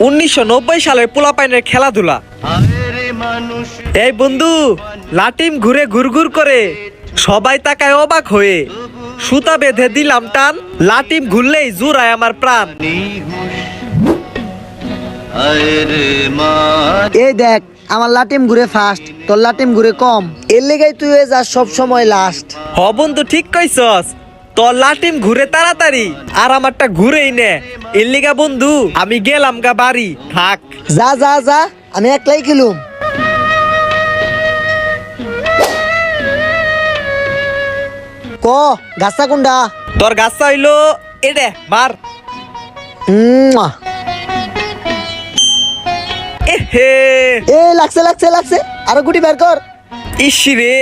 1990 সালের পোলাপাইনের খেলাধুলা। এই বন্ধু, লাটিম ঘুরে ঘুরঘুর করে সবাই তাকায় অবাক হয়ে, সুতা বেঁধে দিলাম টান, লাটিম ঘুরলেই জুড়ায় আমার প্রাণ। এই দেখ আমার লাটিম ঘুরে ফার্স্ট, তোর লাটিম ঘুরে কম, এর লেগাই তুই হয়ে যাস সব সময় লাস্ট। হ বন্ধু, ঠিক কইছস, তোর লাটিম ঘুরে তাড়াতাড়ি আর আমারটা ঘুরেই নে। এর লিগা বন্ধু আমি গেলাম গা বাড়ি, থাক। যা যা যা, আমি একলাই খেলুম। ক গাছা কোনডা? তোর গাছটা হইলো এডে, মার। এহে, এ লাগছে লাগছে লাগছে, আরো গুটি বের কর। ইসিরে,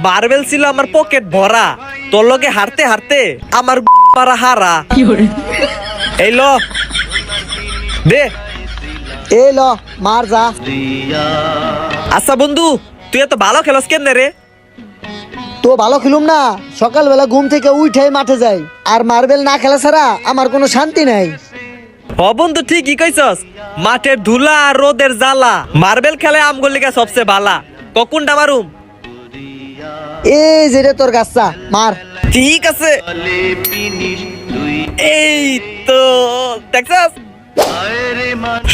মার্বেল ছিল আমার পকেট ভরা, তোর লগে হারতে হারতে আমার পারা হারা। এই ল দে। এ ল মার যা। আচ্ছা বন্ধু, তুই এত ভালো খেলস কেমনে রে? তো ভালো খেলুম না, সকালবেলা ঘুম থেকে উঠাই মাঠে যাই, আর মার্বেল না খেলা ছাড়া আমার কোনো শান্তি নাই। হ বন্ধু, ঠিকই কইছস, মাঠের ধুলা আর রোদের জ্বালা, মার্বেল খেলে আমগুর লিগা সবচেয়ে ভালা। ককুনটা মারুম? এই যে রে তোর গাছা, মার। ঠিক আছে, এই তো দেখছস।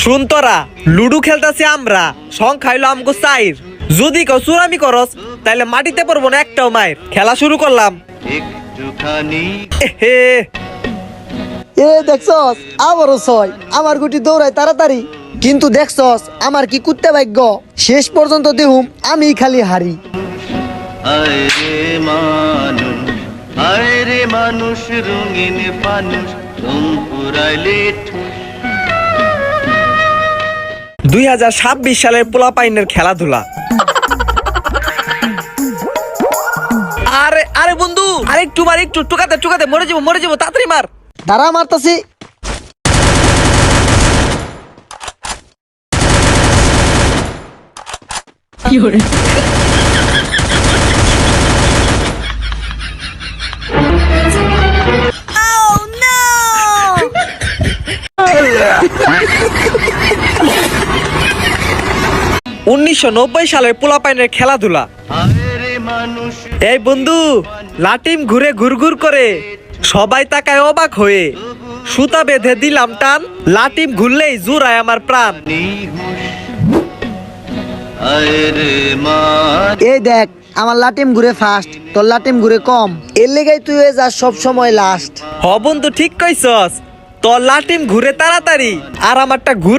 শুন তোরা, লুডু খেলতেছি আমরা, সংখ্যা হইলো আমগো চাইর। যদি কেউ চুরামি করস তাইলে মাটিতে পড়বো না একটাও মায়ের। খেলা শুরু করলাম। এহে, এ দেখছস আবারও ছয়, আমার গুটি দৌড়ায় তাড়াতাড়ি, কিন্তু দেখছস আমার কি কুত্তে ভাগ্য, শেষ পর্যন্ত দেহুম আমি খালি হারি। আরে মানুষ রঙিন মানুষ, তুম পুরাইলে 2026 সালের পোলাপাইনের খেলাধুলা। আরে আরে বন্ধু, আরে একটু মার, একটু টুকাতে টুকাতে মরে যাবো, তাড়াতাড়ি মার। দাঁড়া মারতাছি। Oh, 1990 সালের পোলাপাইনের খেলাধুলা। এই বন্ধু, লাটিম ঘুরে ঘুরঘুর করে সবাই তাকায় অবাক হয়ে, সুতা বেঁধে দিলাম টান, লাটিম ঘুরলেই জুড়ায় আমার প্রাণ। এই দেখ আমার লাটিম ঘুরে ফার্স্ট, তোর লাটিম ঘুরে কম, এর লেগাই তুই হয়ে যাস সব সময় লাস্ট। হ বন্ধু, ঠিক কইছস, তোর লাটিম ঘুরে তাড়াতাড়ি আর আমারটা ঘুরে